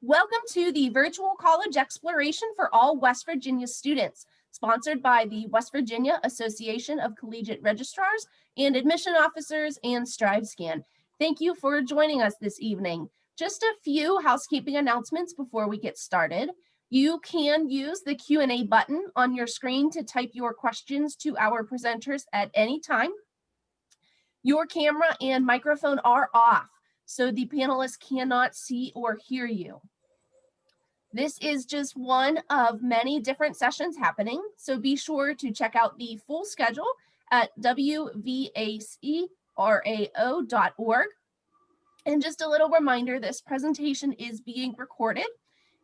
Welcome to the Virtual College Exploration for all West Virginia students, sponsored by the West Virginia Association of Collegiate Registrars and Admission Officers and StriveScan. Thank you for joining us this evening. Just a few housekeeping announcements before we get started. You can use the Q&A button on your screen to type your questions to our presenters at any time. Your camera and microphone are off, so the panelists cannot see or hear you. This is just one of many different sessions happening, so be sure to check out the full schedule at WVACRAO.org. And just a little reminder, this presentation is being recorded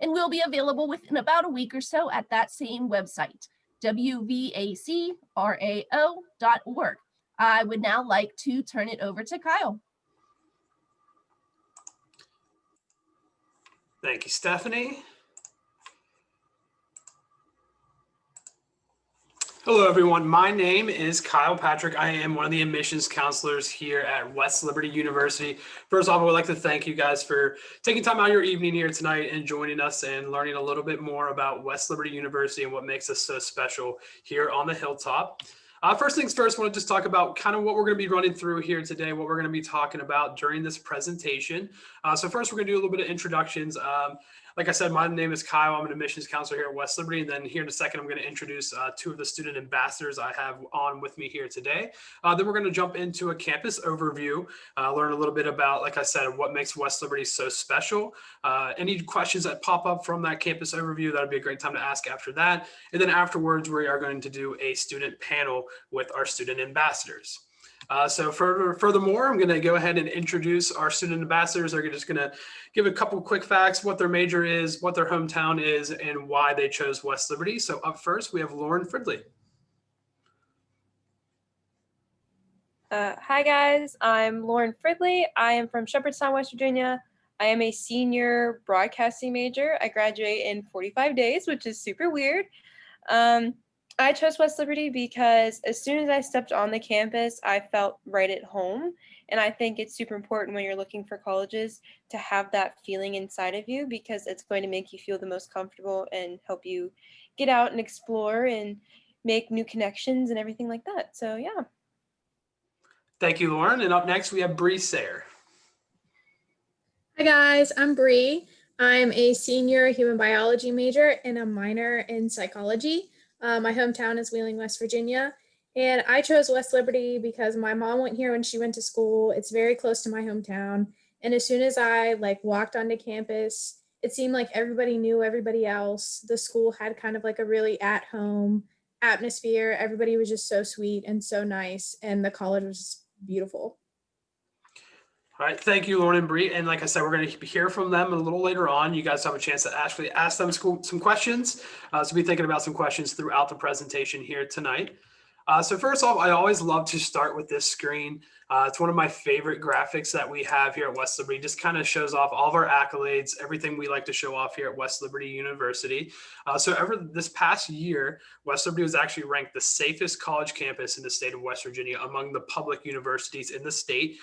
and will be available within about a week or so at that same website, WVACRAO.org. I would now like to turn it over to Kyle. Thank you, Stephanie. Hello, everyone. My name is Kyle Patrick. I am one of the admissions counselors here at West Liberty University. First off, I would like to thank you guys for taking time out of your evening here tonight and joining us and learning a little bit more about West Liberty University and what makes us so special here on the hilltop. First things first, I want to just talk about kind of what we're going to be running through here today, what we're going to be talking about during this presentation. So first, we're going to do a little bit of introductions. Like I said, my name is Kyle. I'm an admissions counselor here at West Liberty. And then here in a second, I'm going to introduce two of the student ambassadors I have on with me here today. Then we're going to jump into a campus overview, learn a little bit about, like I said, what makes West Liberty so special. Any questions that pop up from that campus overview, that'd be a great time to ask after that. And then afterwards, we are going to do a student panel with our student ambassadors. Furthermore, I'm going to go ahead and introduce our student ambassadors. They're just going to give a couple quick facts, what their major is, what their hometown is, and why they chose West Liberty. So up first, we have Lauren Fridley. Hi guys, I'm Lauren Fridley. I am from Shepherdstown, West Virginia. I am a senior broadcasting major. I graduate in 45 days, which is super weird. I chose West Liberty because as soon as I stepped on the campus, I felt right at home. And I think it's super important when you're looking for colleges to have that feeling inside of you, because it's going to make you feel the most comfortable and help you get out and explore and make new connections and everything like that. So yeah. Thank you, Lauren. And up next, we have Bree Sayre. Hi guys, I'm Bree. I'm a senior human biology major and a minor in psychology. My hometown is Wheeling, West Virginia, and I chose West Liberty because my mom went here when she went to school. It's very close to my hometown, and as soon as I walked onto campus, it seemed like everybody knew everybody else. The school had kind of like a really at-home atmosphere. Everybody was just so sweet and so nice, and the college was beautiful. All right, thank you, Lauren and Bree. And like I said, we're going to hear from them a little later on. You guys have a chance to actually ask them some questions. So be thinking about some questions throughout the presentation here tonight. So first off, I always love to start with this screen. It's one of my favorite graphics that we have here at West Liberty. Just kind of shows off all of our accolades, everything we like to show off here at West Liberty University. So over this past year, West Liberty was actually ranked the safest college campus in the state of West Virginia among the public universities in the state.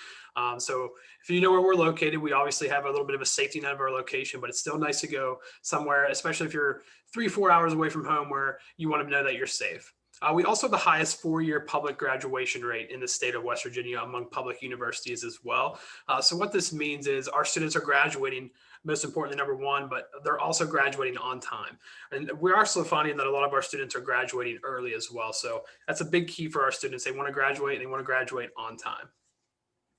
So if you know where we're located, we obviously have a little bit of a safety net of our location, but it's still nice to go somewhere, especially if you're 3-4 hours away from home, where you want to know that you're safe. We also have the highest 4-year public graduation rate in the state of West Virginia among public universities as well. So what this means is our students are graduating, most importantly, number one, but they're also graduating on time. And we're also finding that a lot of our students are graduating early as well. So that's a big key for our students. They want to graduate and they want to graduate on time.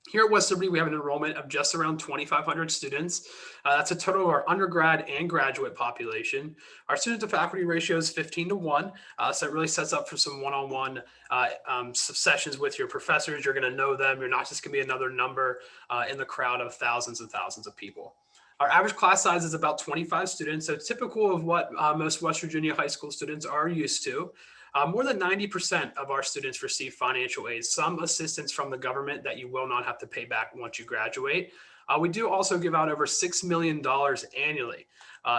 Here at West Liberty, we have an enrollment of just around 2,500 students. That's a total of our undergrad and graduate population. Our student to faculty ratio is 15-1. So it really sets up for some one-on-one sessions with your professors. You're going to know them. You're not just going to be another number in the crowd of thousands and thousands of people. Our average class size is about 25 students, so typical of what most West Virginia high school students are used to. More than 90% of our students receive financial aid, some assistance from the government that you will not have to pay back once you graduate. We do also give out over $6 million annually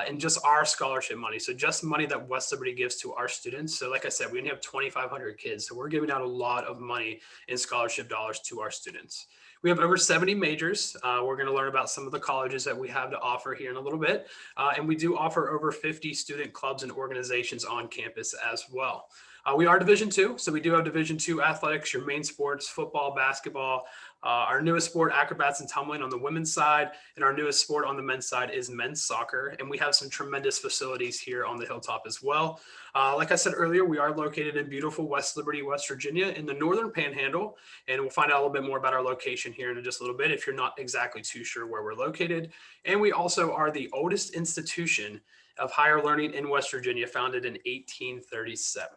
in just our scholarship money. So just money that West Liberty gives to our students. So like I said, we only have 2,500 kids. So we're giving out a lot of money in scholarship dollars to our students. We have over 70 majors. We're going to learn about some of the colleges that we have to offer here in a little bit. And we do offer over 50 student clubs and organizations on campus as well. We are Division II, so we do have Division II athletics, your main sports, football, basketball. Our newest sport, acrobats and tumbling on the women's side, and our newest sport on the men's side is men's soccer. And we have some tremendous facilities here on the Hilltop as well. Like I said earlier, we are located in beautiful West Liberty, West Virginia in the northern panhandle. And we'll find out a little bit more about our location here in just a little bit if you're not exactly too sure where we're located. And we also are the oldest institution of higher learning in West Virginia, founded in 1837.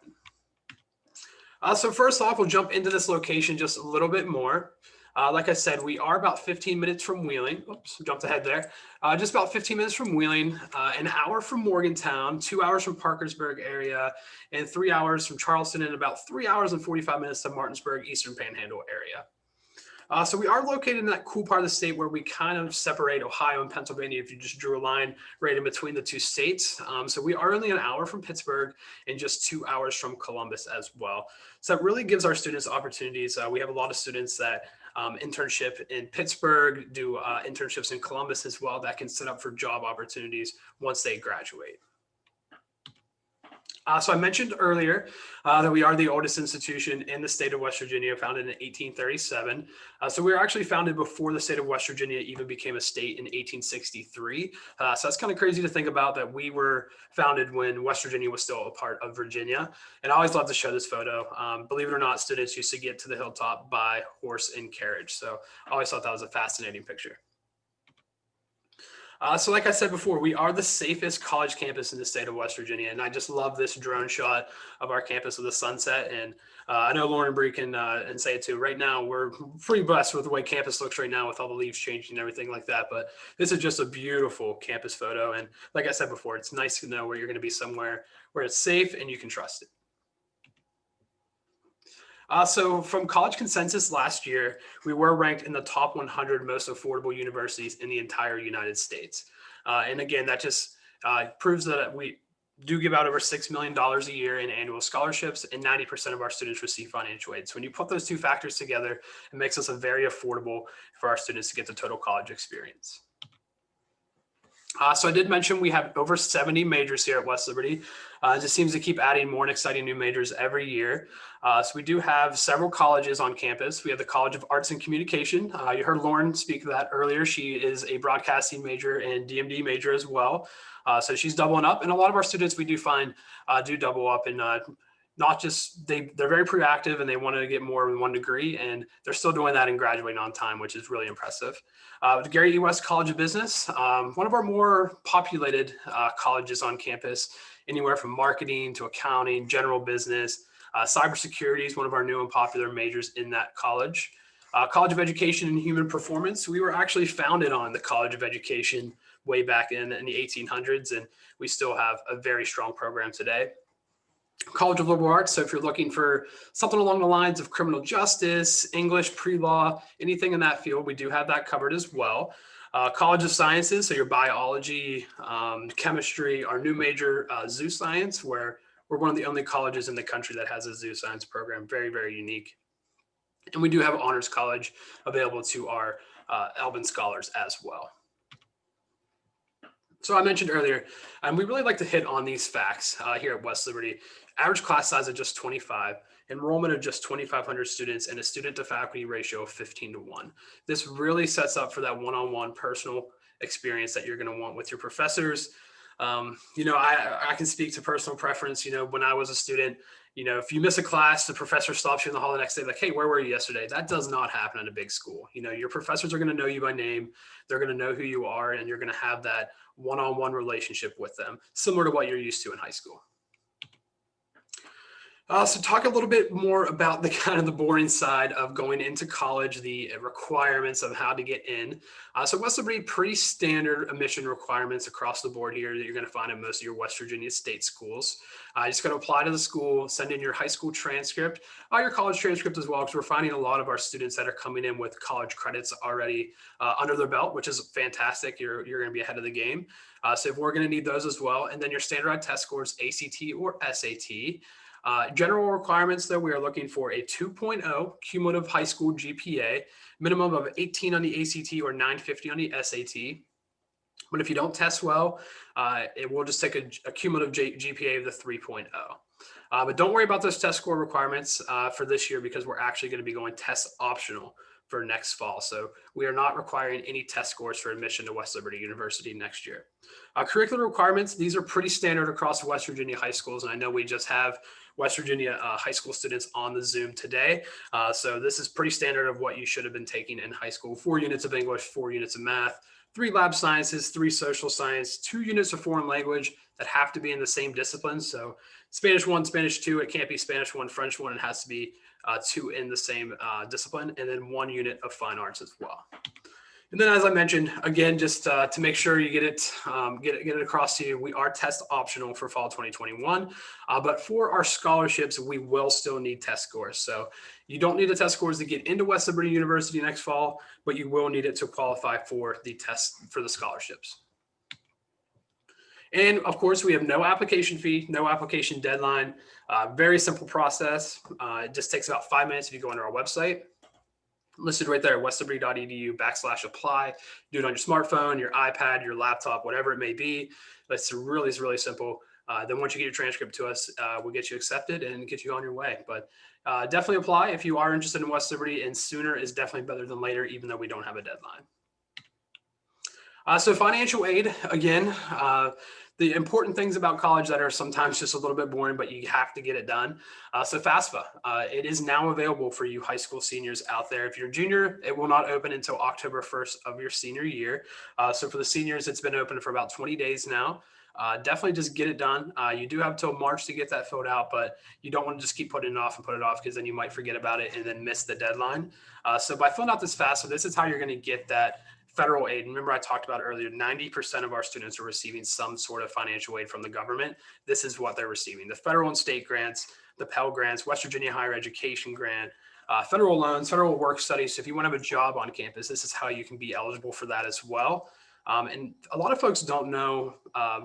So first off, we'll jump into this location just a little bit more. Like I said, we are about 15 minutes from Wheeling. Oops, jumped ahead there. Just about 15 minutes from Wheeling, an hour from Morgantown, 2 hours from Parkersburg area, and 3 hours from Charleston, and about 3 hours and 45 minutes to Martinsburg, Eastern Panhandle area. So we are located in that cool part of the state where we kind of separate Ohio and Pennsylvania if you just drew a line right in between the two states. So we are only an hour from Pittsburgh and just 2 hours from Columbus as well. So that really gives our students opportunities. We have a lot of students that internship in Pittsburgh, do internships in Columbus as well that can set up for job opportunities once they graduate. So I mentioned earlier that we are the oldest institution in the state of West Virginia, founded in 1837. So we were actually founded before the state of West Virginia even became a state in 1863. So that's kind of crazy to think about that we were founded when West Virginia was still a part of Virginia. And I always love to show this photo. Believe it or not, students used to get to the Hilltop by horse and carriage. So I always thought that was a fascinating picture. So like I said before, we are the safest college campus in the state of West Virginia. And I just love this drone shot of our campus with the sunset. And I know Lauren and Bree can and say it too. Right now, we're pretty blessed with the way campus looks right now with all the leaves changing and everything like that. But this is just a beautiful campus photo. And like I said before, it's nice to know where you're going to be somewhere where it's safe and you can trust it. So from College Consensus last year, we were ranked in the top 100 most affordable universities in the entire United States. And again, that just proves that we do give out over $6 million a year in annual scholarships, and 90% of our students receive financial aid. So when you put those two factors together, it makes us a very affordable for our students to get the total college experience. So I did mention we have over 70 majors here at West Liberty. It just seems to keep adding more and exciting new majors every year. So we do have several colleges on campus. We have the College of Arts and Communication. You heard Lauren speak of that earlier. She is a broadcasting major and DMD major as well. So she's doubling up. And a lot of our students we do find do double up and not just, they're very proactive and they want to get more than one degree, and they're still doing that and graduating on time, which is really impressive. The Gary E. West College of Business, one of our more populated colleges on campus, anywhere from marketing to accounting, general business, cybersecurity is one of our new and popular majors in that college. College of Education and Human Performance, we were actually founded on the College of Education way back in the 1800s, and we still have a very strong program today. College of Liberal Arts, so if you're looking for something along the lines of criminal justice, English, pre-law, anything in that field, we do have that covered as well. College of Sciences, so your biology, chemistry, our new major, zoo science, where we're one of the only colleges in the country that has a zoo science program, very, very unique. And we do have Honors College available to our Elvin scholars as well. So I mentioned earlier, and we really like to hit on these facts here at West Liberty. Average class size of just 25, enrollment of just 2,500 students, and a student to faculty ratio of 15:1. This really sets up for that one-on-one personal experience that you're going to want with your professors. You know, I can speak to personal preference. You know, when I was a student, you know, if you miss a class, the professor stops you in the hall the next day, like, hey, where were you yesterday? That does not happen at a big school. You know, your professors are going to know you by name. They're going to know who you are, and you're going to have that one-on-one relationship with them, similar to what you're used to in high school. So talk a little bit more about the kind of the boring side of going into college, the requirements of how to get in. So West Liberty, pretty standard admission requirements across the board here that you're going to find in most of your West Virginia state schools. You just got to apply to the school, send in your high school transcript, your college transcript as well, because we're finding a lot of our students that are coming in with college credits already under their belt, which is fantastic. You're going to be ahead of the game. So we're going to need those as well. And then your standardized test scores, ACT or SAT. General requirements, though, we are looking for a 2.0 cumulative high school GPA, minimum of 18 on the ACT or 950 on the SAT. But if you don't test well, it will just take a cumulative GPA of the 3.0. But don't worry about those test score requirements for this year, because we're actually going to be going test optional for next fall. So we are not requiring any test scores for admission to West Liberty University next year. Curricular requirements, these are pretty standard across West Virginia high schools. And I know we just have West Virginia high school students on the Zoom today. So this is pretty standard of what you should have been taking in high school. 4 units of English, 4 units of math, 3 lab sciences, 3 social science, 2 units of foreign language that have to be in the same discipline. So Spanish 1, Spanish 2, it can't be Spanish 1, French 1, it has to be 2 in the same discipline, and then 1 unit of fine arts as well. And then, as I mentioned, again, just to make sure you get it across to you, we are test optional for fall 2021. But for our scholarships, we will still need test scores. So you don't need the test scores to get into West Liberty University next fall, but you will need it to qualify for the test for the scholarships. And of course, we have no application fee, no application deadline. Very simple process. It just takes about 5 minutes if you go onto our website. Listed right there, westliberty.edu/apply. Do it on your smartphone, your iPad, your laptop, whatever it may be. It's really simple. Then once you get your transcript to us, we'll get you accepted and get you on your way. But definitely apply if you are interested in West Liberty, and sooner is definitely better than later, even though we don't have a deadline. So financial aid, again, the important things about college that are sometimes just a little bit boring, but you have to get it done. So FAFSA, it is now available for you high school seniors out there. If you're a junior, it will not open until October 1st of your senior year. So for the seniors, it's been open for about 20 days now. Definitely just get it done. You do have till March to get that filled out, but you don't want to just keep putting it off because then you might forget about it and then miss the deadline. So by filling out this FAFSA, this is how you're going to get that federal aid. Remember, I talked about earlier, 90% of our students are receiving some sort of financial aid from the government. This is what they're receiving: the federal and state grants, the Pell grants, West Virginia Higher Education Grant, federal loans, federal work studies. So if you want to have a job on campus, this is how you can be eligible for that as well. And a lot of folks don't know,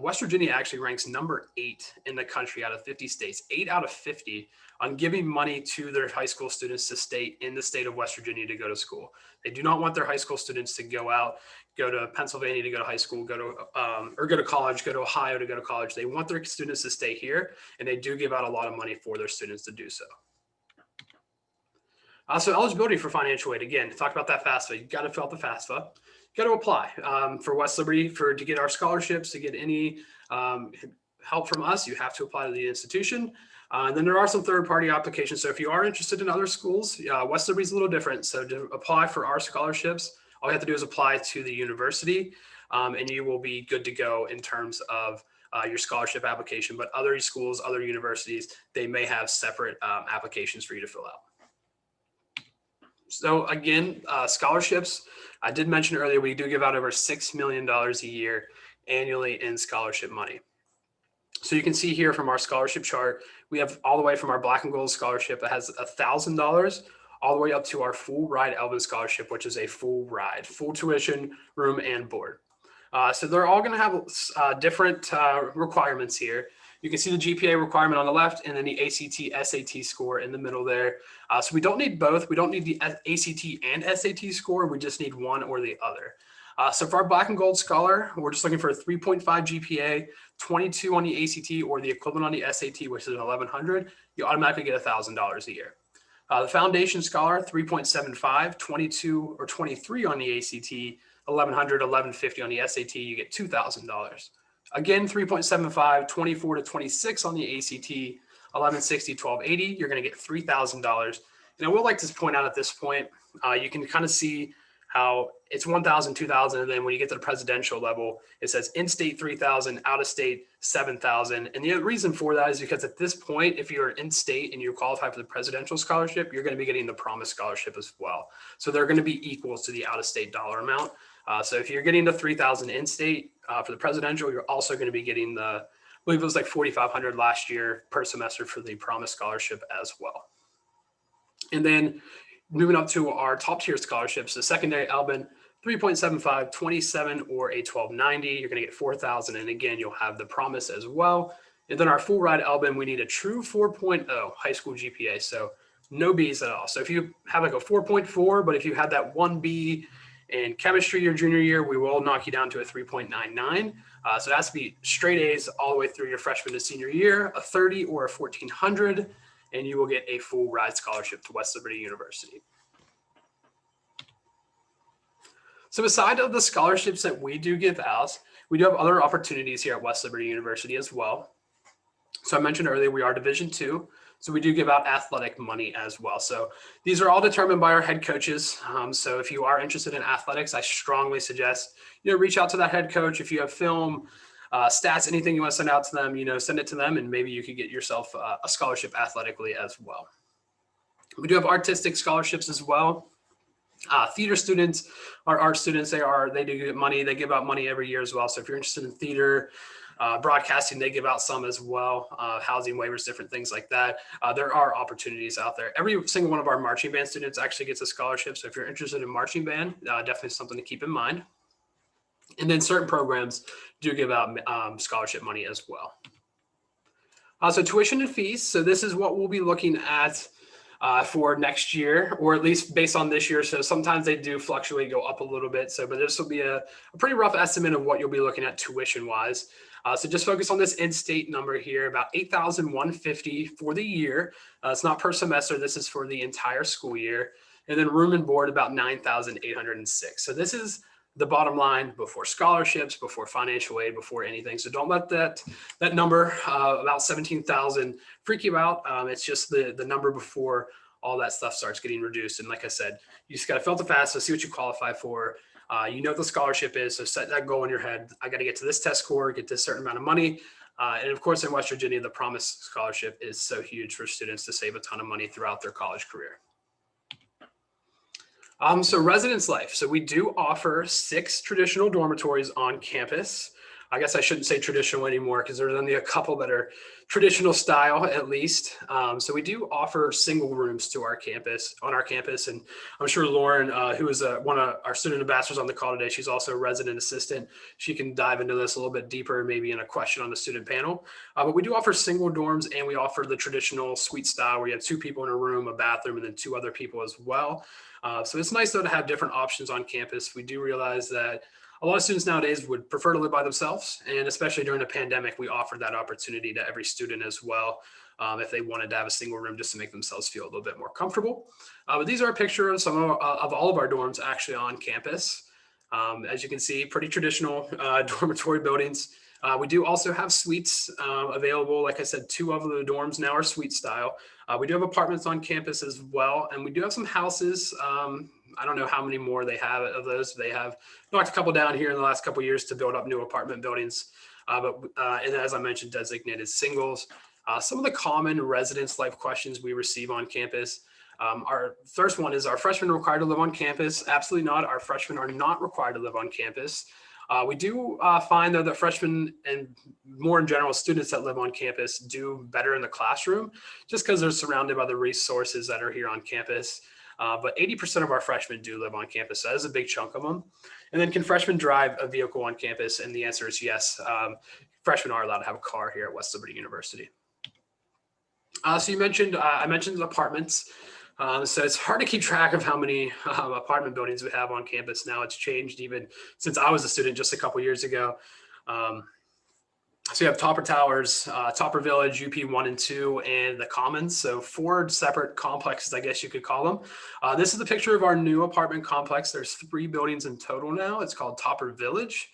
West Virginia actually ranks number 8 in the country out of 50 states, 8 out of 50 on giving money to their high school students to stay in the state of West Virginia to go to school. They do not want their high school students to go out, go to Pennsylvania to go to high school, go to college, go to Ohio to go to college. They want their students to stay here, and they do give out a lot of money for their students to do so. So eligibility for financial aid, again, talk about that FAFSA. You've got to fill out the FAFSA. Got to apply for West Liberty to get our scholarships, to get any help from us. You have to apply to the institution. And then there are some third-party applications. So if you are interested in other schools, West Liberty is a little different. So to apply for our scholarships, all you have to do is apply to the university, and you will be good to go in terms of your scholarship application. But other schools, other universities, they may have separate applications for you to fill out. So again, scholarships, I did mention earlier, we do give out over $6 million a year annually in scholarship money. So you can see here from our scholarship chart, we have all the way from our Black and Gold scholarship that has $1,000 all the way up to our full ride Elvin scholarship, which is a full ride, full tuition, room and board. So they're all going to have different requirements here. You can see the GPA requirement on the left and then the ACT, SAT score in the middle there. So we don't need both. We don't need the ACT and SAT score. We just need one or the other. So for our Black and Gold Scholar, we're just looking for a 3.5 GPA, 22 on the ACT or the equivalent on the SAT, which is 1,100. You automatically get $1,000 a year. The Foundation Scholar, 3.75, 22 or 23 on the ACT, 1,100, 1,150 on the SAT, you get $2,000. Again, 3.75, 24 to 26 on the ACT, 1160, 1280, you're going to get $3,000. And I would like to point out at this point, you can kind of see how it's 1,000, 2,000, and then when you get to the presidential level, it says in-state 3,000, out-of-state 7,000. And the reason for that is because at this point, if you're in-state and you qualify for the presidential scholarship, you're going to be getting the Promise Scholarship as well. So they're going to be equal to the out-of-state dollar amount. So if you're getting the 3,000 in-state for the presidential, you're also going to be getting the, I believe it was like 4,500 last year per semester for the Promise Scholarship as well. And then moving up to our top tier scholarships, the secondary Albin, 3.75, 27 or a 1290, you're going to get 4,000. And again, you'll have the Promise as well. And then our full ride LBIM, we need a true 4.0 high school GPA. So no B's at all. So if you have like a 4.4, but if you had that 1B in chemistry your junior year, we will knock you down to a 3.99. So it has to be straight A's all the way through your freshman to senior year, a 30 or a 1400, and you will get a full ride scholarship to West Liberty University. So beside of the scholarships that we do give out, we do have other opportunities here at West Liberty University as well. So I mentioned earlier, we are Division II, so we do give out athletic money as well. So these are all determined by our head coaches. So if you are interested in athletics, I strongly suggest, reach out to that head coach. If you have film, stats, anything you want to send out to them, send it to them, and maybe you could get yourself a scholarship athletically as well. We do have artistic scholarships as well. Theater students, our art students, they do get money. They give out money every year as well. So if you're interested in theater, broadcasting, they give out some as well, housing waivers, different things like that. There are opportunities out there. Every single one of our marching band students actually gets a scholarship. So if you're interested in marching band, definitely something to keep in mind. And then certain programs do give out scholarship money as well. So tuition and fees. So this is what we'll be looking at for next year, or at least based on this year. So sometimes they do fluctuate, go up a little bit. So, but this will be a pretty rough estimate of what you'll be looking at tuition wise. So just focus on this in-state number here, about $8,150 for the year. It's not per semester. This is for the entire school year. And then room and board about $9,806. So this is the bottom line before scholarships, before financial aid, before anything. So don't let that number about 17,000 freak you out. It's just the number before all that stuff starts getting reduced. And like I said, you just got to filter fast. So see what you qualify for. What the scholarship is. So set that goal in your head. I got to get to this test score, get this certain amount of money. And of course, in West Virginia, the Promise Scholarship is so huge for students to save a ton of money throughout their college career. So residence life. So we do offer 6 traditional dormitories on campus. I guess I shouldn't say traditional anymore because there's only a couple that are traditional style at least. So we do offer single rooms on our campus. And I'm sure Lauren, who is one of our student ambassadors on the call today, she's also a resident assistant. She can dive into this a little bit deeper, maybe in a question on the student panel. But we do offer single dorms, and we offer the traditional suite style where you have 2 people in a room, a bathroom, and then 2 other people as well. So it's nice though to have different options on campus. We do realize that a lot of students nowadays would prefer to live by themselves, and especially during the pandemic, we offered that opportunity to every student as well, if they wanted to have a single room just to make themselves feel a little bit more comfortable. But these are a picture of some of all of our dorms actually on campus. As you can see, pretty traditional dormitory buildings. We do also have suites available. Like I said, 2 of the dorms now are suite style. We do have apartments on campus as well, and we do have some houses. I don't know how many more they have of those. They have knocked a couple down here in the last couple of years to build up new apartment buildings. And as I mentioned, designated singles. Some of the common residence life questions we receive on campus. Our first one is, are freshmen required to live on campus? Absolutely not. Our freshmen are not required to live on campus. We do find though that freshmen and more in general students that live on campus do better in the classroom just because they're surrounded by the resources that are here on campus. But 80% of our freshmen do live on campus. So that is a big chunk of them. And then can freshmen drive a vehicle on campus? And the answer is yes. Freshmen are allowed to have a car here at West Liberty University. So I mentioned the apartments. So it's hard to keep track of how many apartment buildings we have on campus now. It's changed even since I was a student just a couple years ago. So you have Topper Towers, Topper Village, UP 1 and 2, and the Commons. So 4 separate complexes, I guess you could call them. This is the picture of our new apartment complex. There's 3 buildings in total now. It's called Topper Village.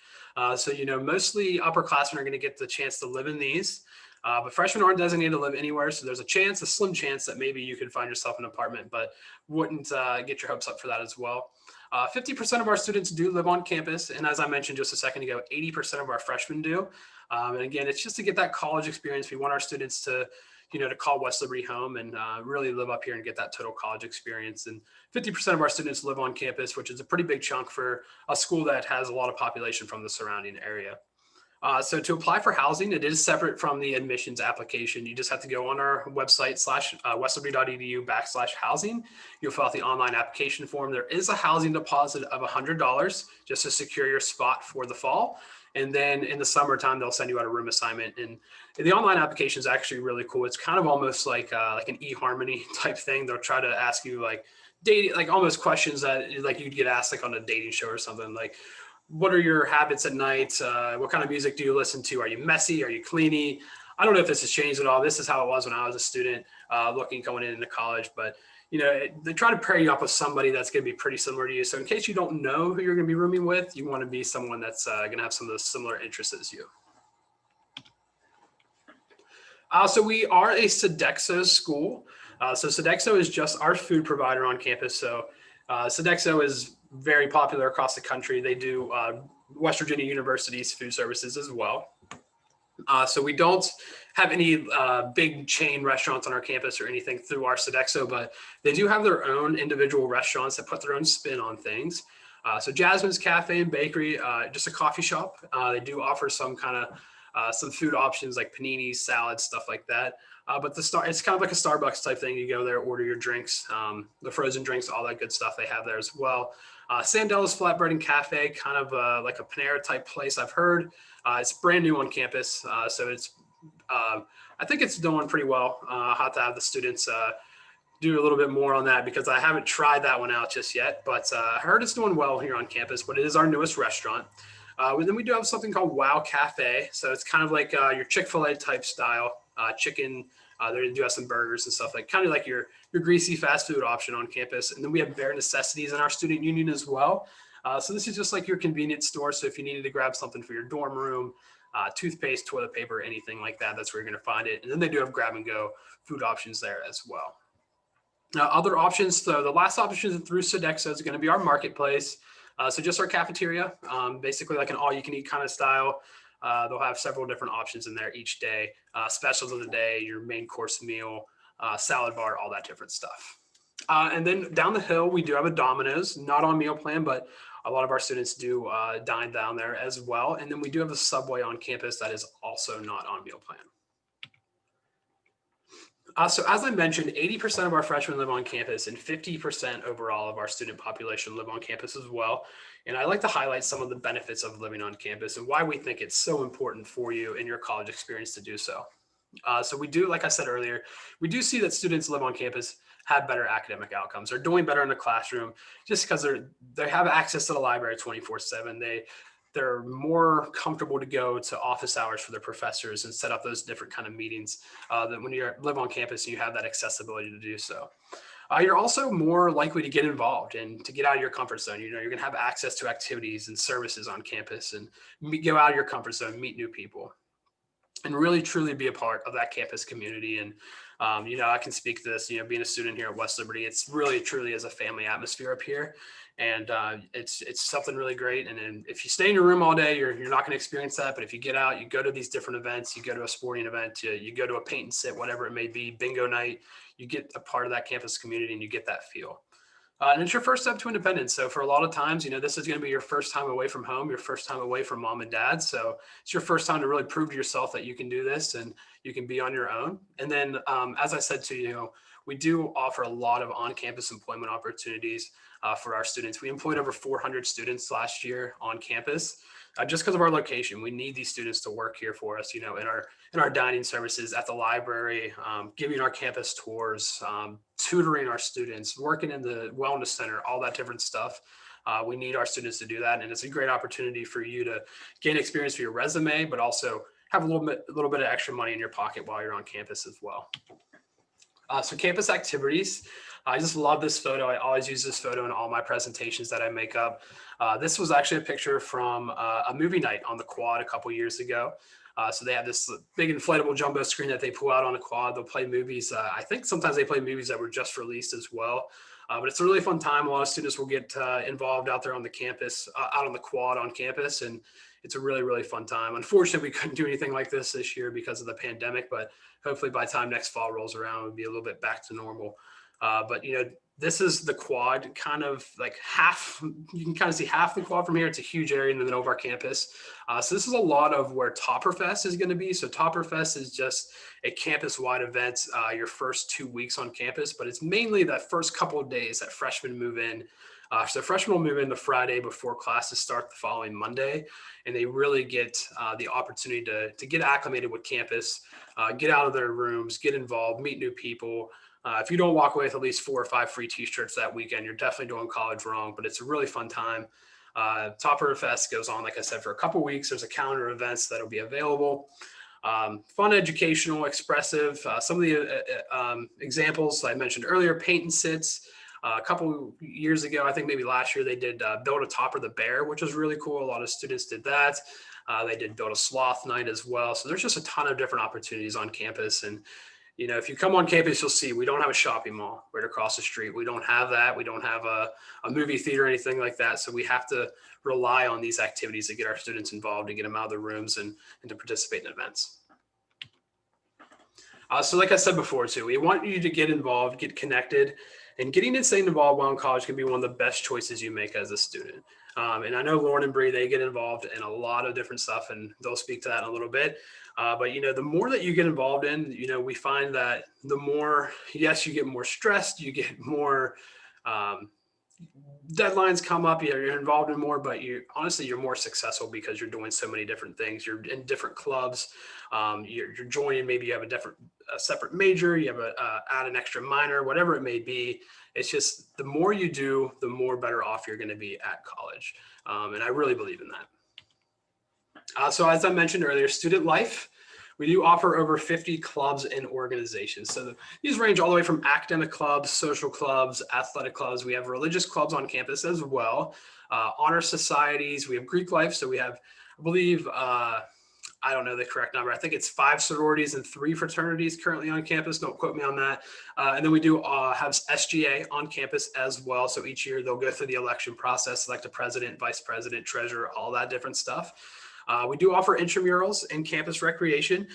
So, mostly upperclassmen are going to get the chance to live in these. But freshmen aren't designated to live anywhere. So there's a slim chance that maybe you could find yourself an apartment, but wouldn't get your hopes up for that as well. 50% of our students do live on campus. And as I mentioned just a second ago, 80% of our freshmen do. And again, it's just to get that college experience. We want our students to, to call West Liberty home and really live up here and get that total college experience. And 50% of our students live on campus, which is a pretty big chunk for a school that has a lot of population from the surrounding area. So to apply for housing, it is separate from the admissions application. You just have to go on our website westliberty.edu/housing. You'll fill out the online application form. There is a housing deposit of $100 just to secure your spot for the fall. And then in the summertime, they'll send you out a room assignment. And the online application is actually really cool. It's kind of almost like an eHarmony type thing. They'll try to ask you like dating, like almost questions that like you'd get asked like on a dating show or something. Like, what are your habits at night? What kind of music do you listen to? Are you messy? Are you cleany? I don't know if this has changed at all. This is how it was when I was a student going into college, but they try to pair you up with somebody that's going to be pretty similar to you. So in case you don't know who you're going to be rooming with, you want to be someone that's going to have some of those similar interests as you. So we are a Sodexo school. So Sodexo is just our food provider on campus. So Sodexo is very popular across the country. They do West Virginia University's food services as well. So we don't have any big chain restaurants on our campus or anything through our Sodexo, but they do have their own individual restaurants that put their own spin on things. So Jasmine's Cafe and Bakery, just a coffee shop. They do offer some kind of some food options like paninis, salads, stuff like that. But it's kind of like a Starbucks type thing. You go there, order your drinks, the frozen drinks, all that good stuff they have there as well. Sandella's Flatbread and Cafe, kind of like a Panera type place, I've heard. It's brand new on campus, so it's I think it's doing pretty well. I'll have to have the students do a little bit more on that because I haven't tried that one out just yet. But I heard it's doing well here on campus, but it is our newest restaurant. Then we do have something called Wow Cafe. So it's kind of like your Chick-fil-A type style chicken. They do have some burgers and stuff like kind of like your greasy fast food option on campus. And then we have Bare Necessities in our student union as well. So this is just like your convenience store. So if you needed to grab something for your dorm room, toothpaste, toilet paper, anything like that, that's where you're going to find it. And then they do have grab and go food options there as well. Now, other options, so the last option through Sodexo is going to be our marketplace. So just our cafeteria, basically like an all you can eat kind of style. They'll have several different options in there each day, specials of the day, your main course meal, salad bar, all that different stuff. And then down the hill, we do have a Domino's, not on meal plan, but a lot of our students do dine down there as well. And then we do have a Subway on campus that is also not on meal plan. So as I mentioned, 80% of our freshmen live on campus and 50% overall of our student population live on campus as well. And I like to highlight some of the benefits of living on campus and why we think it's so important for you in your college experience to do so. So we do, like I said earlier, we do see that students live on campus have better academic outcomes. They're doing better in the classroom just because they have access to the library 24/7. They're more comfortable to go to office hours for their professors and set up those different kind of meetings than when you live on campus and you have that accessibility to do so. You're also more likely to get involved and to get out of your comfort zone. You're going to have access to activities and services on campus and go out of your comfort zone, meet new people, and really truly be a part of that campus community. And, I can speak to this, being a student here at West Liberty, it's really truly is a family atmosphere up here. And it's something really great. And then if you stay in your room all day, you're not going to experience that. But if you get out, you go to these different events, you go to a sporting event, you go to a paint and sit, whatever it may be, bingo night, you get a part of that campus community and you get that feel. And it's your first step to independence. So for a lot of times, this is going to be your first time away from home, your first time away from mom and dad. So it's your first time to really prove to yourself that you can do this and you can be on your own. And then, as I said to you, we do offer a lot of on-campus employment opportunities for our students. We employed over 400 students last year on campus just because of our location. We need these students to work here for us, in our dining services at the library, giving our campus tours, tutoring our students, working in the wellness center, all that different stuff. We need our students to do that. And it's a great opportunity for you to gain experience for your resume, but also have a little bit of extra money in your pocket while you're on campus as well. So campus activities. I just love this photo. I always use this photo in all my presentations that I make up. This was actually a picture from a movie night on the quad a couple years ago. So they have this big inflatable jumbo screen that they pull out on a quad. They'll play movies. I think sometimes they play movies that were just released as well. But it's a really fun time. A lot of students will get involved out there on the campus, out on the quad on campus. And it's a really, really fun time. Unfortunately, we couldn't do anything like this year because of the pandemic, but hopefully by the time next fall rolls around, we'll be a little bit back to normal. But this is the quad, kind of like half, you can kind of see half the quad from here. It's a huge area in the middle of our campus. So this is a lot of where Topperfest is going to be. So Topperfest is just a campus-wide event your first 2 weeks on campus, but it's mainly that first couple of days that freshmen move in So freshmen will move in the Friday before classes start the following Monday, and they really get the opportunity to get acclimated with campus, get out of their rooms, get involved, meet new people. If you don't walk away with at least 4 or 5 free t-shirts that weekend, you're definitely doing college wrong, but it's a really fun time. Topper Fest goes on, like I said, for a couple weeks. There's a calendar of events that'll be available. Fun, educational, expressive. Some of the examples I mentioned earlier, paint and sits. A couple years ago, I think maybe last year, they did Build a Topper the Bear, which was really cool. A lot of students did that. They did Build a Sloth Night as well. So there's just a ton of different opportunities on campus. And, you know, if you come on campus, you'll see we don't have a shopping mall right across the street. We don't have that. We don't have a movie theater or anything like that. So we have to rely on these activities to get our students involved, to get them out of their rooms and to participate in events. So like I said before, too, we want you to get involved, get connected, and getting and staying involved while in college can be one of the best choices you make as a student. And I know Lauren and Bree, they get involved in a lot of different stuff, and they'll speak to that in a little bit. But, you know, the more that you get involved in, you know, we find that the more, yes, you get more stressed, you get more deadlines come up, you're involved in more, but honestly, you're more successful because you're doing so many different things. You're in different clubs. You're joining, maybe you have a separate major, you have add an extra minor, whatever it may be. It's just the more you do, the more better off you're going to be at college. And I really believe in that. So as I mentioned earlier, student life, we do offer over 50 clubs and organizations. So these range all the way from academic clubs, social clubs, athletic clubs. We have religious clubs on campus as well. Honor societies. We have Greek life. So we have, I believe, I don't know the correct number. I think it's 5 sororities and 3 fraternities currently on campus. Don't quote me on that. And then we do have SGA on campus as well. So each year they'll go through the election process, select a president, vice president, treasurer, all that different stuff. We do offer intramurals and campus recreation.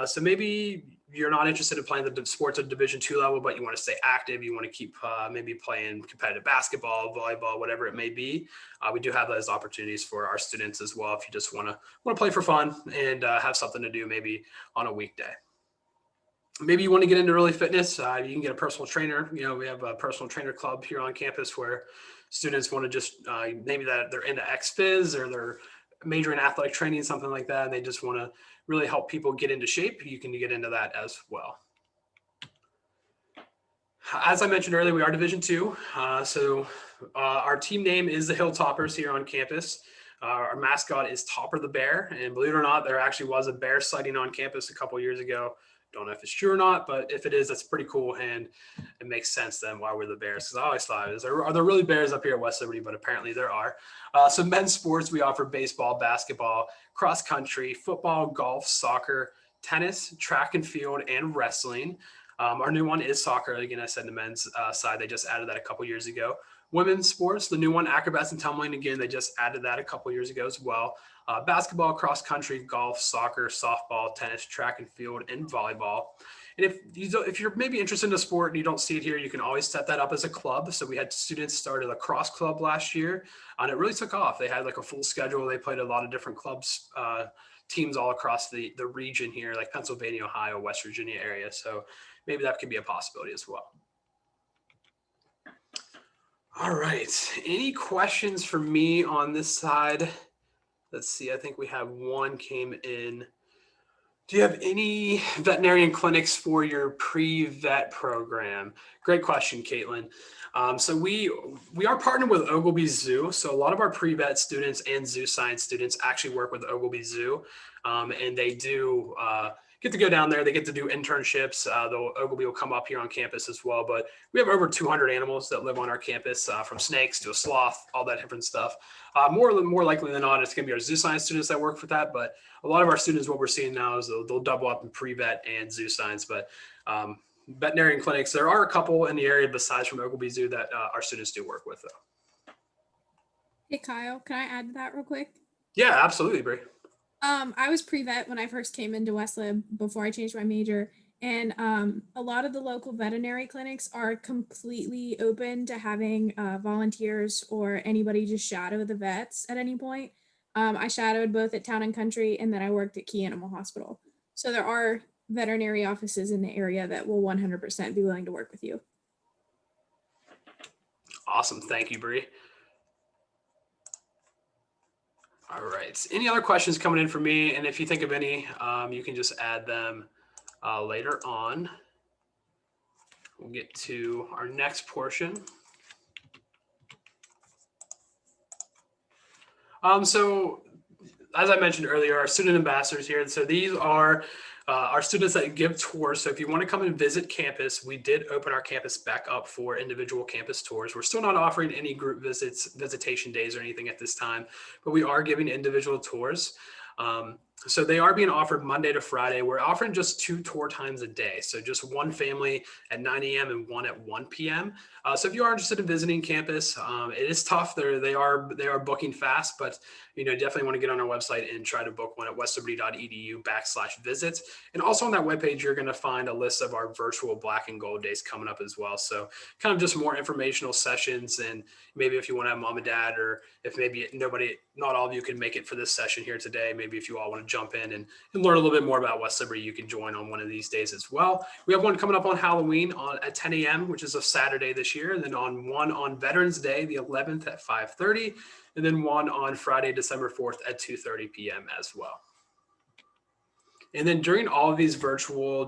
So maybe you're not interested in playing the sports at Division II level, but you want to stay active. You want to keep maybe playing competitive basketball, volleyball, whatever it may be. We do have those opportunities for our students as well. If you just want to play for fun and have something to do maybe on a weekday. Maybe you want to get into early fitness. You can get a personal trainer. You know, we have a personal trainer club here on campus where students want to just maybe that they're into XFiz or they're majoring in athletic training, something like that, and they just want to really help people get into shape. You can get into that as well. As I mentioned earlier, we are Division II. Our team name is the Hilltoppers here on campus. Our mascot is Topper the Bear, and believe it or not, there actually was a bear sighting on campus a couple years ago. Don't know if it's true or not, but if it is, that's pretty cool, and it makes sense then why we're the Bears. Because I always thought, are there really bears up here at West Liberty? But apparently there are. So men's sports, we offer baseball, basketball, cross country, football, golf, soccer, tennis, track and field, and wrestling. Our new one is soccer. Again, I said the men's side, they just added that a couple years ago. Women's sports, the new one, acrobats and tumbling. Again, they just added that a couple years ago as well. Basketball, cross country, golf, soccer, softball, tennis, track and field, and volleyball. And if you're maybe interested in a sport and you don't see it here, you can always set that up as a club. So we had students start a lacrosse club last year, and it really took off. They had like a full schedule. They played a lot of different clubs, teams all across the region here, like Pennsylvania, Ohio, West Virginia area. So maybe that could be a possibility as well. All right. Any questions for me on this side? Let's see. I think we have one came in. Do you have any veterinarian clinics for your pre-vet program? Great question, Caitlin. So we are partnered with Ogilvy Zoo. So a lot of our pre-vet students and zoo science students actually work with Ogilvy Zoo, and they do get to go down there. They get to do internships. Ogilvy will come up here on campus as well. But we have over 200 animals that live on our campus, from snakes to a sloth, all that different stuff. More likely than not, it's going to be our zoo science students that work for that. But a lot of our students, what we're seeing now is they'll double up in pre-vet and zoo science. But veterinarian clinics, there are a couple in the area besides from Ogilvy Zoo that our students do work with, though. Hey, Kyle, can I add to that real quick? Yeah, absolutely, Brie. I was pre-vet when I first came into West Lib before I changed my major. And a lot of the local veterinary clinics are completely open to having volunteers or anybody just shadow the vets at any point. I shadowed both at Town and Country, and then I worked at Key Animal Hospital. So there are veterinary offices in the area that will 100% be willing to work with you. Awesome. Thank you, Bree. All right. Any other questions coming in for me? And if you think of any, you can just add them later on. We'll get to our next portion. So as I mentioned earlier, our student ambassadors here. So these are our students that give tours. So if you want to come and visit campus, we did open our campus back up for individual campus tours. We're still not offering any group visits, visitation days or anything at this time, but we are giving individual tours. So they are being offered Monday to Friday. We're offering just 2 tour times a day. So just one family at 9 a.m. and one at 1 p.m. So if you are interested in visiting campus, it is tough. They are booking fast, but definitely want to get on our website and try to book one at westliberty.edu/visits. And also on that webpage, you're going to find a list of our virtual Black and Gold days coming up as well. So kind of just more informational sessions. And maybe if you want to have mom and dad, or if maybe not all of you can make it for this session here today, maybe if you all want to jump in and learn a little bit more about West Liberty, you can join on one of these days as well. We have one coming up on Halloween at 10 a.m., which is a Saturday this year. And then one on Veterans Day, the 11th at 5:30. And then one on Friday, December 4th at 2:30 p.m. as well. And then during all of these virtual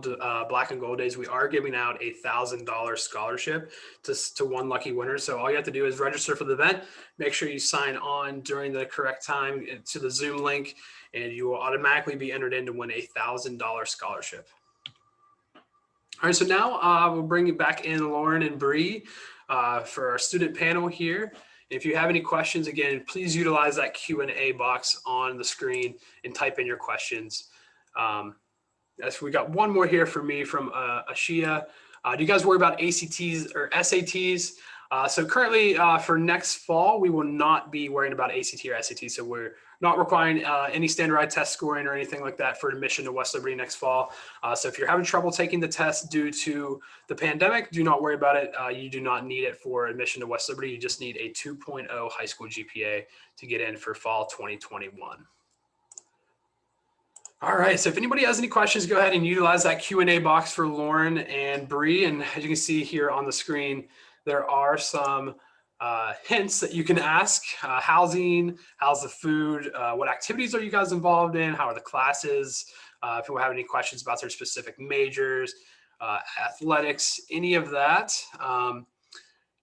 Black and Gold days, we are giving out a $1,000 scholarship to one lucky winner. So all you have to do is register for the event. Make sure you sign on during the correct time to the Zoom link, and you will automatically be entered in to win a $1,000 scholarship. All right, so now we'll bring you back in Lauren and Bree for our student panel here. If you have any questions, again, please utilize that Q&A box on the screen and type in your questions. Yes, we got one more here for me from Ashia. Do you guys worry about ACTs or SATs? So currently for next fall, we will not be worrying about ACT or SAT. So we're not requiring any standardized test scoring or anything like that for admission to West Liberty next fall. So if you're having trouble taking the test due to the pandemic, do not worry about it. You do not need it for admission to West Liberty. You just need a 2.0 high school GPA to get in for fall 2021. All right, so if anybody has any questions, go ahead and utilize that Q&A box for Lauren and Bree. And as you can see here on the screen, there are some hints that you can ask. Housing, how's the food, what activities are you guys involved in, how are the classes, if you have any questions about their specific majors, athletics, any of that.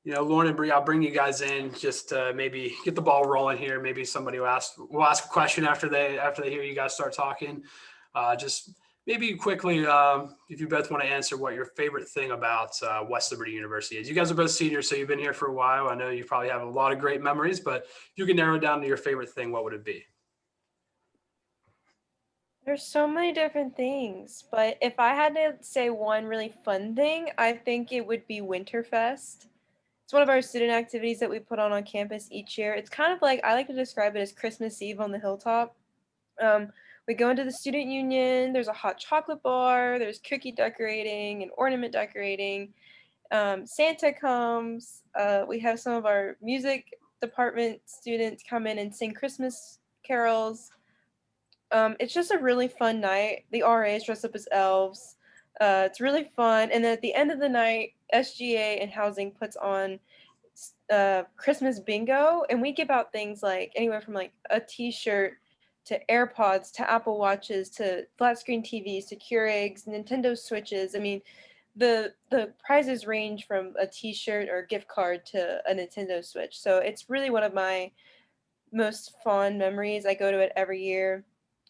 Lauren and Bree, I'll bring you guys in just to maybe get the ball rolling here. Maybe somebody will ask a question after they hear you guys start talking. Just maybe quickly, if you both want to answer what your favorite thing about West Liberty University is. You guys are both seniors, so you've been here for a while. I know you probably have a lot of great memories, but if you can narrow it down to your favorite thing, what would it be? There's so many different things, but if I had to say one really fun thing, I think it would be Winterfest. It's one of our student activities that we put on campus each year. It's kind of like, I like to describe it as Christmas Eve on the hilltop. We go into the student union, there's a hot chocolate bar, there's cookie decorating and ornament decorating. Santa comes, we have some of our music department students come in and sing Christmas carols. It's just a really fun night. The RAs dress up as elves. It's really fun. And then at the end of the night, SGA and housing puts on Christmas bingo, and we give out things like anywhere from like a t-shirt to AirPods to Apple Watches to flat screen TVs to Keurigs, Nintendo Switches. I mean, the prizes range from a t-shirt or a gift card to a Nintendo Switch. So it's really one of my most fond memories. I go to it every year.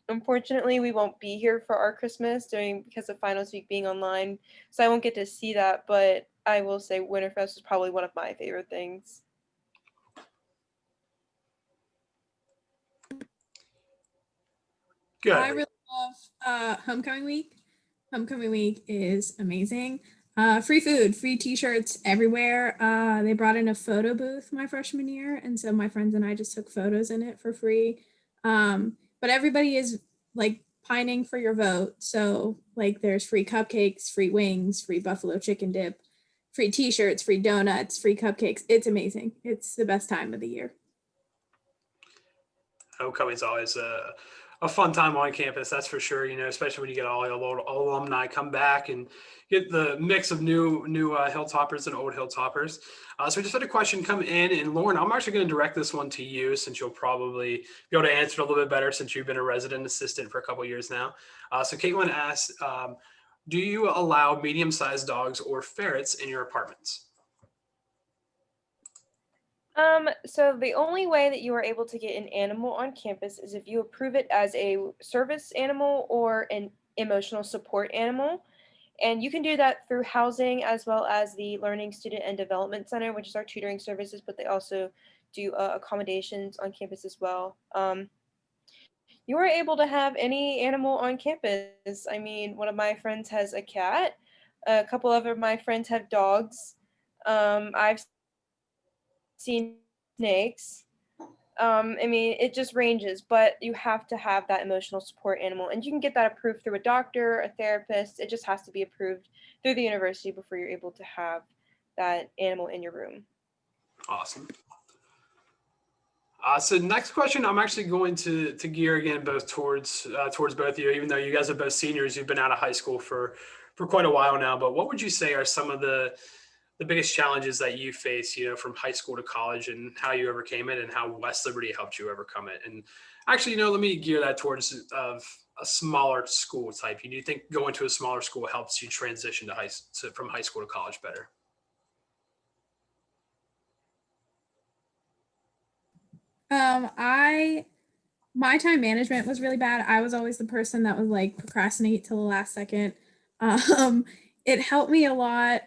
Unfortunately, we won't be here for our Christmas because of finals week being online, so I won't get to see that, but I will say Winterfest is probably one of my favorite things. Good. I really love homecoming week. Homecoming week is amazing. Free food, free t-shirts everywhere. They brought in a photo booth my freshman year, and so my friends and I just took photos in it for free. But everybody is like pining for your vote. So like there's free cupcakes, free wings, free buffalo chicken dip, free t-shirts, free donuts, free cupcakes. It's amazing. It's the best time of the year. Homecoming is always a fun time on campus, that's for sure. Especially when you get all the old alumni come back and get the mix of new Hilltoppers and old Hilltoppers. So we just had a question come in, and Lauren, I'm actually going to direct this one to you since you'll probably be able to answer it a little bit better since you've been a resident assistant for a couple of years now. So Caitlin asks, do you allow medium-sized dogs or ferrets in your apartments? So the only way that you are able to get an animal on campus is if you approve it as a service animal or an emotional support animal. And you can do that through housing as well as the Learning Student and Development Center, which is our tutoring services, but they also do accommodations on campus as well. You are able to have any animal on campus. I mean, one of my friends has a cat. A couple of my friends have dogs. I've seen snakes. I mean, it just ranges, but you have to have that emotional support animal, and you can get that approved through a doctor, a therapist. It just has to be approved through the university before you're able to have that animal in your room. Awesome. So next question, I'm actually going to gear again both towards both of you, even though you guys are both seniors, you've been out of high school for quite a while now. But what would you say are some of the biggest challenges that you face, from high school to college, and how you overcame it, and how West Liberty helped you overcome it? And actually, let me gear that towards a smaller school type. Do you think going to a smaller school helps you transition from high school to college better? My time management was really bad. I was always the person that would like procrastinate till the last second. Um, it helped me a lot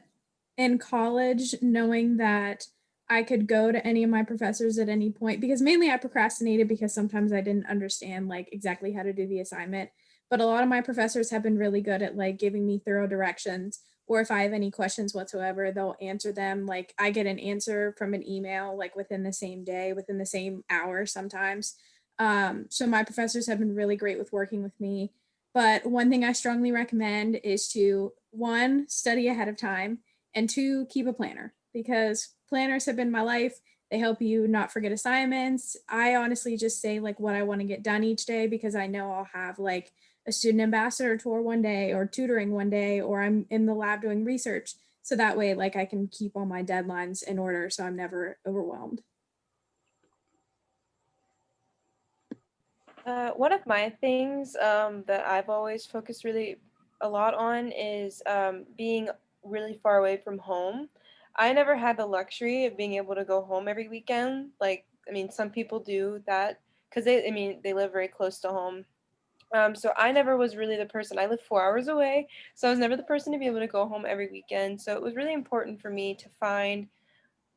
in college knowing that I could go to any of my professors at any point, because mainly I procrastinated because sometimes I didn't understand like exactly how to do the assignment. But a lot of my professors have been really good at like giving me thorough directions, or if I have any questions whatsoever, they'll answer them. Like I get an answer from an email like within the same day, within the same hour sometimes. So my professors have been really great with working with me. But one thing I strongly recommend is to, one, study ahead of time, and two, keep a planner, because planners have been my life. They help you not forget assignments. I honestly just say like what I want to get done each day, because I know I'll have like a student ambassador tour one day, or tutoring one day, or I'm in the lab doing research. So that way, like I can keep all my deadlines in order so I'm never overwhelmed. One of my things that I've always focused really a lot on is being really far away from home. I never had the luxury of being able to go home every weekend. Like, I mean, some people do that because they live very close to home. So I never was really the person. I live 4 hours away, so I was never the person to be able to go home every weekend. So it was really important for me to find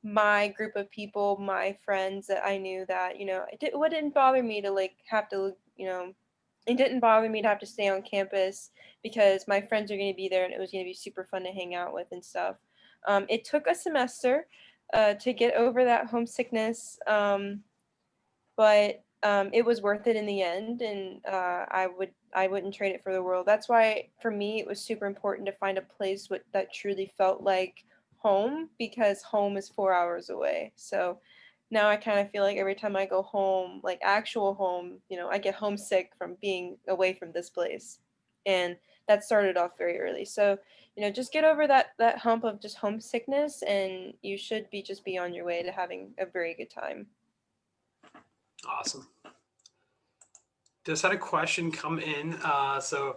my group of people, my friends that I knew that, it wouldn't bother me to like have to, it didn't bother me to have to stay on campus because my friends are going to be there and it was going to be super fun to hang out with and stuff. It took a semester to get over that homesickness, but it was worth it in the end, and I wouldn't trade it for the world. That's why for me it was super important to find a place that truly felt like home, because home is 4 hours away. So now I kind of feel like every time I go home, like actual home, I get homesick from being away from this place, and that started off very early. So just get over that hump of just homesickness, and you should be on your way to having a very good time. Awesome. Just had a question come in. So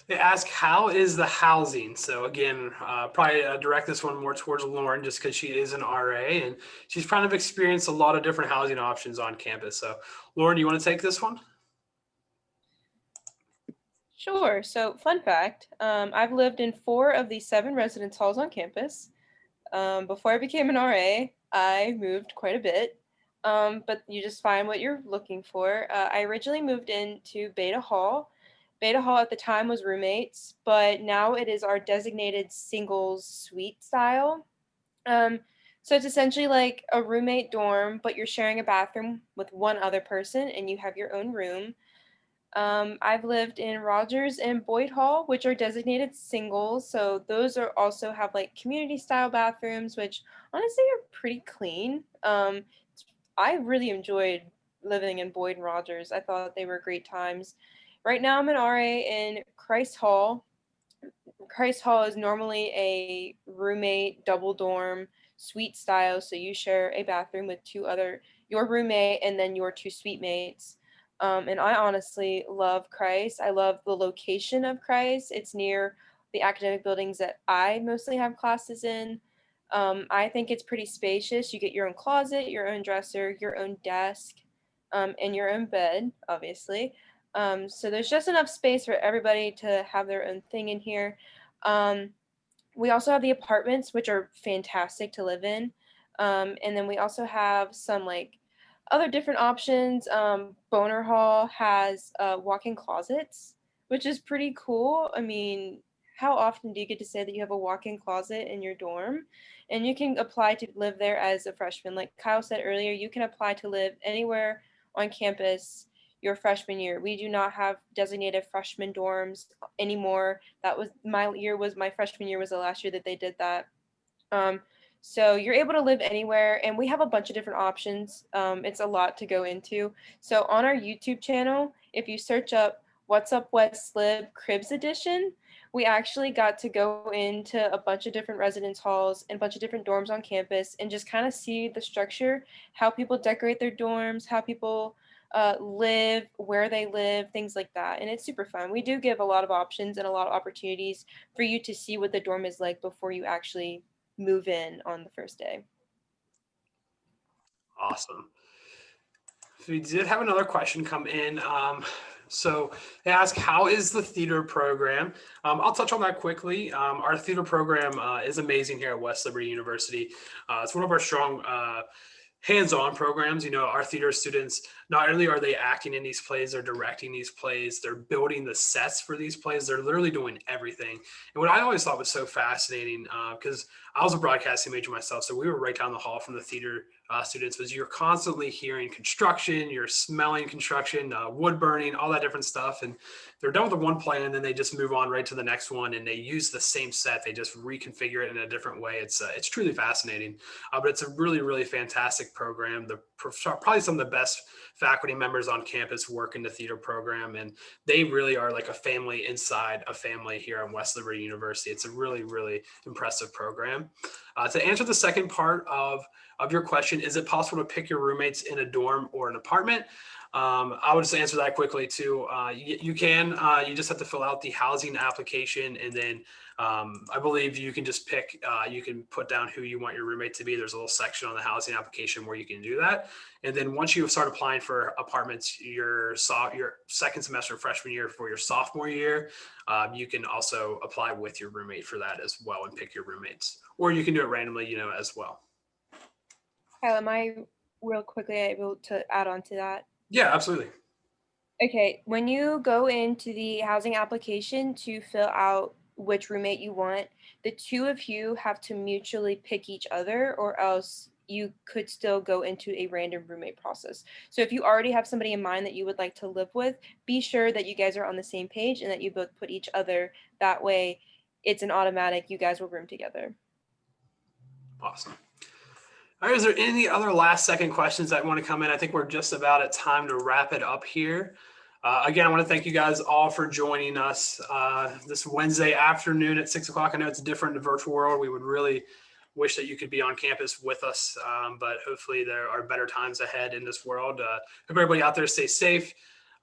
they ask, how is the housing? So again, probably direct this one more towards Lauren, just because she is an RA and she's kind of experienced a lot of different housing options on campus. So Lauren, do you want to take this one? Sure. So, fun fact, I've lived in 4 of the 7 residence halls on campus. Before I became an RA, I moved quite a bit, but you just find what you're looking for. I originally moved into Beta Hall. Beta Hall at the time was roommates, but now it is our designated singles suite style. Um, so it's essentially like a roommate dorm, but you're sharing a bathroom with one other person and you have your own room. I've lived in Rogers and Boyd Hall, which are designated singles. So those are also have like community style bathrooms, which honestly are pretty clean. I really enjoyed living in Boyd and Rogers. I thought they were great times. Right now I'm an RA in Christ Hall. Christ Hall is normally a roommate double dorm suite style, so you share a bathroom with your roommate and then your two suite mates. And I honestly love Christ. I love the location of Christ. It's near the academic buildings that I mostly have classes in. I think it's pretty spacious. You get your own closet, your own dresser, your own desk, and your own bed, obviously. So there's just enough space for everybody to have their own thing in here. We also have the apartments, which are fantastic to live in. And then we also have some like other different options. Boner Hall has walk-in closets, which is pretty cool. I mean, how often do you get to say that you have a walk-in closet in your dorm? And you can apply to live there as a freshman. Like Kyle said earlier, you can apply to live anywhere on campus your freshman year. We do not have designated freshman dorms anymore. That was my freshman year was the last year that they did that. So you're able to live anywhere, and we have a bunch of different options. It's a lot to go into. So on our YouTube channel, if you search up What's Up West Lib Cribs Edition, we actually got to go into a bunch of different residence halls and a bunch of different dorms on campus and just kind of see the structure, how people decorate their dorms, how people live, where they live, things like that. And it's super fun. We do give a lot of options and a lot of opportunities for you to see what the dorm is like before you actually move in on the first day. Awesome. So we did have another question come in. So they ask, how is the theater program? I'll touch on that quickly. Our theater program is amazing here at West Liberty University. It's one of our strong hands-on programs. You know, our theater students, not only are they acting in these plays, they're directing these plays, they're building the sets for these plays, they're literally doing everything. And what I always thought was so fascinating, because I was a broadcasting major myself, so we were right down the hall from the theater students, was you're constantly hearing construction, you're smelling construction, wood burning, all that different stuff. And they're done with the one play and then they just move on right to the next one, and they use the same set. They just reconfigure it in a different way. It's truly fascinating, but it's a really, really fantastic program. Probably some of the best faculty members on campus work in the theater program, and they really are like a family inside a family here at West Liberty University. It's a really, really impressive program. To answer the second part of your question, is it possible to pick your roommates in a dorm or an apartment? I would just answer that quickly too. You can, you just have to fill out the housing application, and then I believe you can just pick, you can put down who you want your roommate to be. There's a little section on the housing application where you can do that. And then once you start applying for apartments, your second semester freshman year for your sophomore year, you can also apply with your roommate for that as well and pick your roommates, or you can do it randomly, you know, as well. Kyle, am I real quickly able to add on to that? Yeah, absolutely. Okay, when you go into the housing application to fill out which roommate you want, the two of you have to mutually pick each other, or else you could still go into a random roommate process. So if you already have somebody in mind that you would like to live with, be sure that you guys are on the same page and that you both put each other. That way it's an automatic, you guys will room together. Awesome. All right, is there any other last second questions that want to come in? I think we're just about at time to wrap it up here. Again, I want to thank you guys all for joining us this Wednesday afternoon at 6 o'clock. I know it's different in the virtual world. We would really wish that you could be on campus with us, but hopefully there are better times ahead in this world. Hope everybody out there stays safe,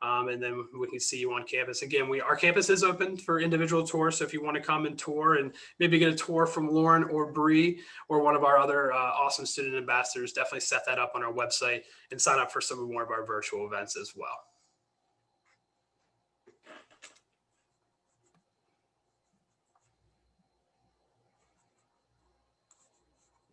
and then we can see you on campus. Again, our campus is open for individual tours, so if you want to come and tour and maybe get a tour from Lauren or Bree or one of our other awesome student ambassadors, definitely set that up on our website and sign up for some more of our virtual events as well.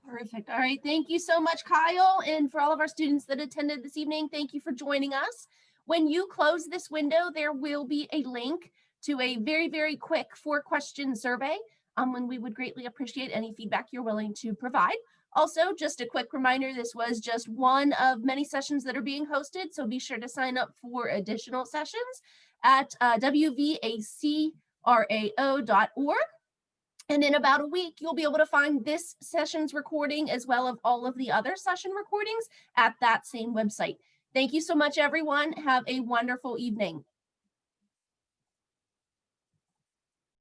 Perfect. All right. Thank you so much, Kyle. And for all of our students that attended this evening, thank you for joining us. When you close this window, there will be a link to a very, very quick 4-question survey. And we would greatly appreciate any feedback you're willing to provide. Also, just a quick reminder, this was just one of many sessions that are being hosted. So be sure to sign up for additional sessions at WVACRAO.org. And in about a week, you'll be able to find this session's recording as well as all of the other session recordings at that same website. Thank you so much, everyone. Have a wonderful evening.